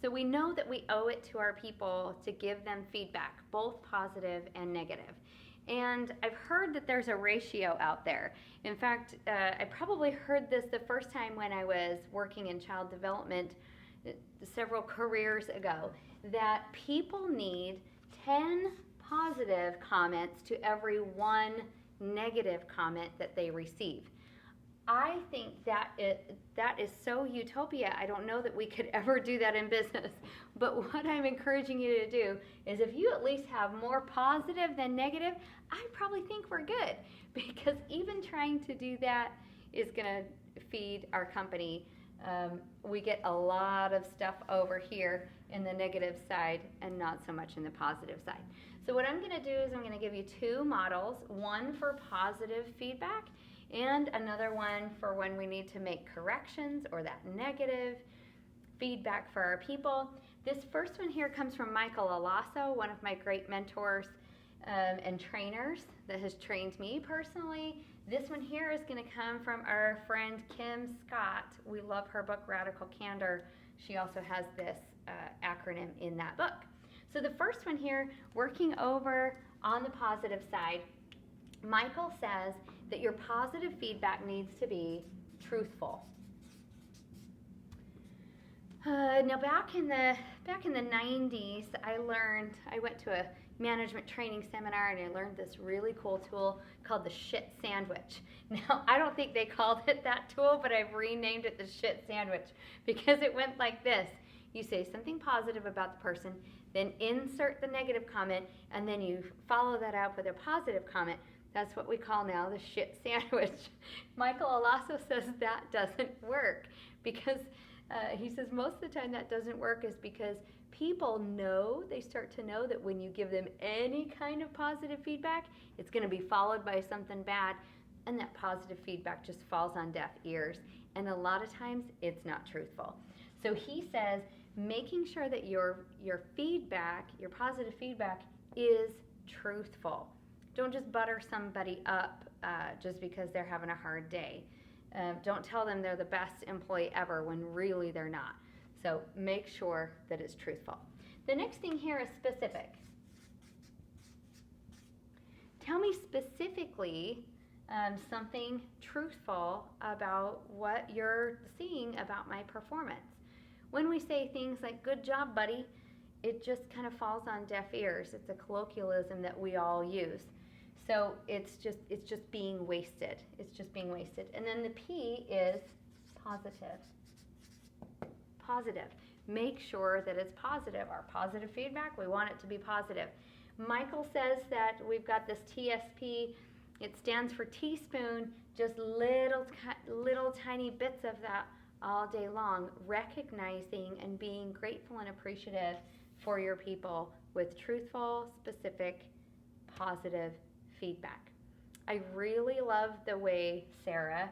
So we know that we owe it to our people to give them feedback, both positive and negative. And I've heard that there's a ratio out there. In fact, I probably heard this the first time when I was working in child development several careers ago, that people need 10 positive comments to every one negative comment that they receive. I think that is so utopia. I don't know that we could ever do that in business. But what I'm encouraging you to do is, if you at least have more positive than negative, I probably think we're good. Because even trying to do that is going to feed our company. We get a lot of stuff over here in the negative side and not so much in the positive side. So what I'm going to do is I'm going to give you two models, one for positive feedback and another one for when we need to make corrections or that negative feedback for our people. This first one here comes from Michael Alasso, one of my great mentors and trainers that has trained me personally. This one here is going to come from our friend Kim Scott. We love her book, Radical Candor. She also has this acronym in that book. So the first one here, working over on the positive side, Michael says that your positive feedback needs to be truthful. Now back in the 90s, I went to a management training seminar and I learned this really cool tool called the shit sandwich. Now, I don't think they called it that tool, but I've renamed it the shit sandwich because it went like this. You say something positive about the person, then insert the negative comment, and then you follow that up with a positive comment. That's what we call now the shit sandwich. Michael Alasso says that doesn't work because he says most of the time that doesn't work is because people know, they start to know that when you give them any kind of positive feedback, it's going to be followed by something bad, and that positive feedback just falls on deaf ears, and a lot of times it's not truthful. So he says making sure that your feedback, your positive feedback, is truthful. Don't just butter somebody up just because they're having a hard day. Don't tell them they're the best employee ever when really they're not. So make sure that it's truthful. The next thing here is specific. Tell me specifically something truthful about what you're seeing about my performance. When we say things like, good job, buddy, it just kind of falls on deaf ears. It's a colloquialism that we all use. So it's just being wasted. It's just being wasted. And then the P is positive. Positive. Make sure that it's positive. Our positive feedback, we want it to be positive. Michael says that we've got this TSP. It stands for teaspoon, just little tiny bits of that all day long, recognizing and being grateful and appreciative for your people with truthful, specific, positive feedback. I really love the way, Sarah,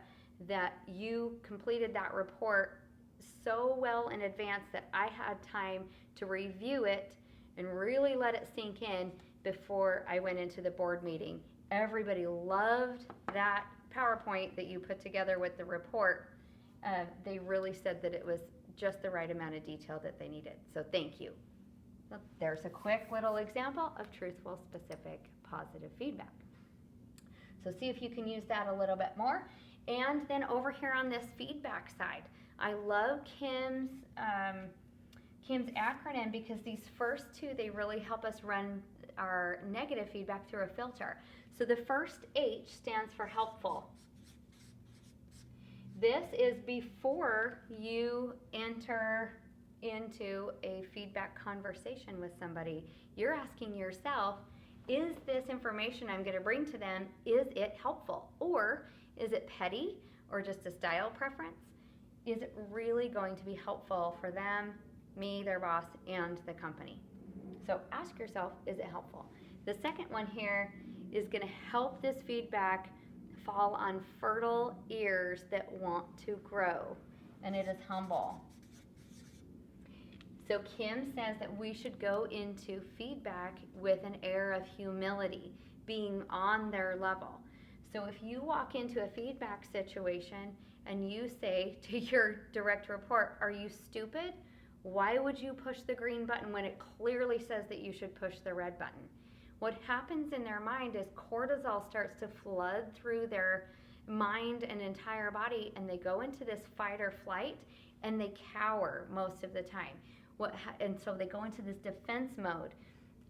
that you completed that report so well in advance that I had time to review it and really let it sink in before I went into the board meeting. Everybody loved that PowerPoint that you put together with the report. They really said that it was just the right amount of detail that they needed. So thank you. There's a quick little example of truthful, specific, positive feedback. So see if you can use that a little bit more. And then over here on this feedback side, I love Kim's acronym because these first two, they really help us run our negative feedback through a filter. So the first H stands for helpful. This is before you enter into a feedback conversation with somebody. You're asking yourself, is this information I'm going to bring to them, is it helpful? Or is it petty or just a style preference? Is it really going to be helpful for them, me, their boss, and the company? So ask yourself, is it helpful? The second one here is going to help this feedback fall on fertile ears that want to grow, and it is humble. So Kim says that we should go into feedback with an air of humility, being on their level. So if you walk into a feedback situation and you say to your direct report, are you stupid? Why would you push the green button when it clearly says that you should push the red button? What happens in their mind is cortisol starts to flood through their mind and entire body, and they go into this fight or flight, and they cower most of the time. And so they go into this defense mode.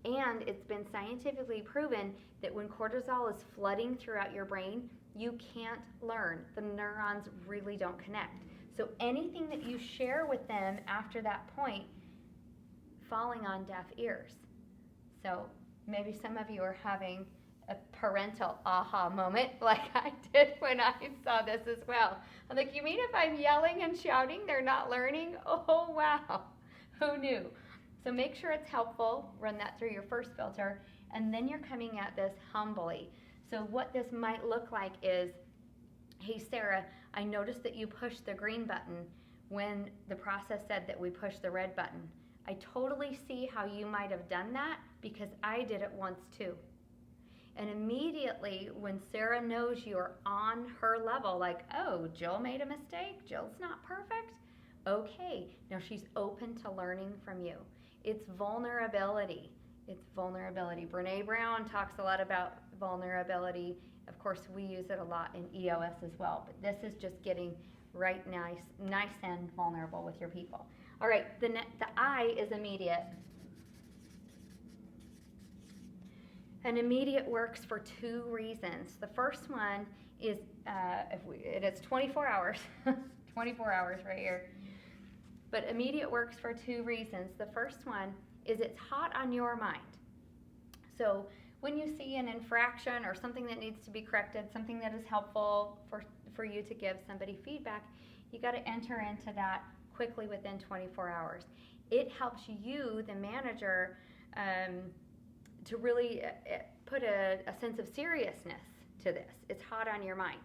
And it's been scientifically proven that when cortisol is flooding throughout your brain, you can't learn. The neurons really don't connect. So anything that you share with them after that point, falling on deaf ears. So maybe some of you are having a parental aha moment like I did when I saw this as well. I'm like, you mean if I'm yelling and shouting, they're not learning? Oh, wow. Who knew? So make sure it's helpful. Run that through your first filter. And then you're coming at this humbly. So what this might look like is, hey, Sarah, I noticed that you pushed the green button when the process said that we push the red button. I totally see how you might have done that because I did it once too. And immediately when Sarah knows you're on her level, like, oh, Jill made a mistake, Jill's not perfect, okay, now she's open to learning from you. It's vulnerability. It's vulnerability. Brene Brown talks a lot about vulnerability. Of course, we use it a lot in EOS as well, but this is just getting right nice and vulnerable with your people. All right, the I is immediate. And immediate works for two reasons. The first one is, it's 24 hours, 24 hours right here. But immediate works for two reasons. The first one is it's hot on your mind. So when you see an infraction or something that needs to be corrected, something that is helpful for you to give somebody feedback, you got to enter into that quickly within 24 hours. It helps you, the manager, to really put a sense of seriousness to this. It's hot on your mind.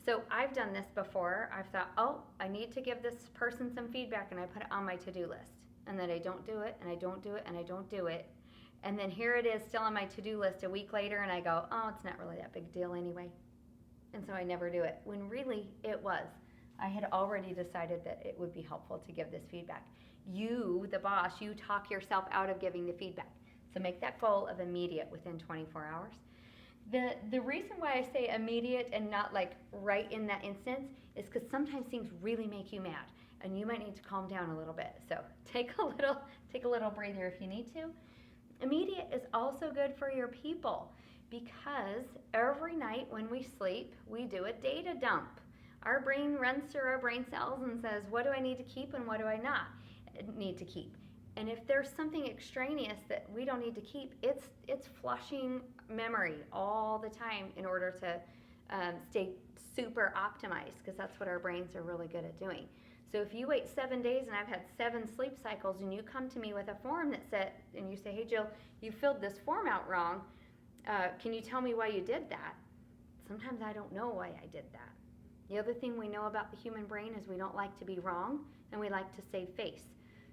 So I've done this before. I've thought, oh, I need to give this person some feedback, and I put it on my to-do list. And then I don't do it, and I don't do it, and I don't do it. And then here it is still on my to-do list a week later, and I go, oh, it's not really that big a deal anyway. And so I never do it, when really it was. I had already decided that it would be helpful to give this feedback. You, the boss, you talk yourself out of giving the feedback. So make that goal of immediate within 24 hours. The reason why I say immediate and not like right in that instance is because sometimes things really make you mad, and you might need to calm down a little bit. So take a little breather if you need to. Immediate is also good for your people because every night when we sleep, we do a data dump. Our brain runs through our brain cells and says, what do I need to keep and what do I not need to keep? And if there's something extraneous that we don't need to keep, it's flushing memory all the time in order to stay super optimized, because that's what our brains are really good at doing. So if you wait 7 days and I've had 7 sleep cycles and you come to me with a form that said, and you say, hey Jill, you filled this form out wrong, can you tell me why you did that? Sometimes I don't know why I did that. The other thing we know about the human brain is we don't like to be wrong, and we like to save face.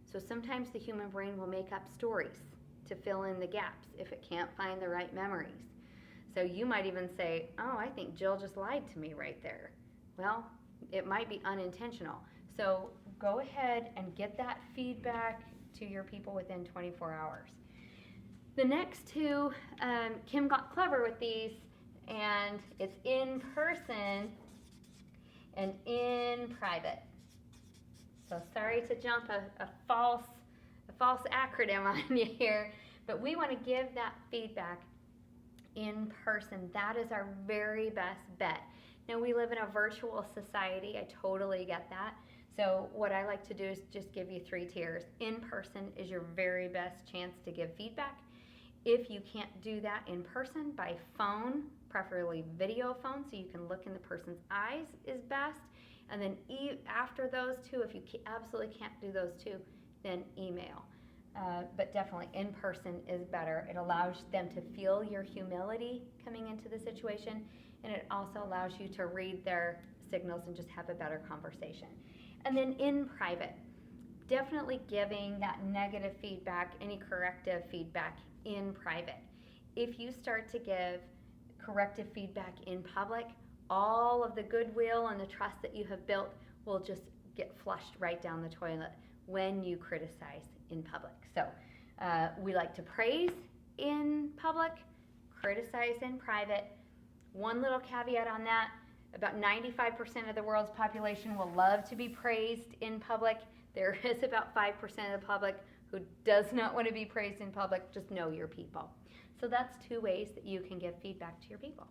So sometimes the human brain will make up stories to fill in the gaps if it can't find the right memories. So you might even say, oh, I think Jill just lied to me right there. Well, it might be unintentional. So go ahead and get that feedback to your people within 24 hours. The next two, Kim got clever with these, and it's in person and in private. So sorry to jump a false acronym on you here, but we want to give that feedback in person. That is our very best bet. Now, we live in a virtual society. I totally get that. So what I like to do is just give you 3 tiers. In person is your very best chance to give feedback. If you can't do that in person, by phone, preferably video phone, so you can look in the person's eyes, is best. And then after those two, if you absolutely can't do those two, then email. But definitely in person is better. It allows them to feel your humility coming into the situation, and it also allows you to read their signals and just have a better conversation. And then in private, definitely giving that negative feedback, any corrective feedback in private. If you start to give corrective feedback in public, all of the goodwill and the trust that you have built will just get flushed right down the toilet when you criticize in public. So we like to praise in public, criticize in private. One little caveat on that, about 95% of the world's population will love to be praised in public. There is about 5% of the public who does not want to be praised in public. Just know your people. So that's 2 ways that you can give feedback to your people.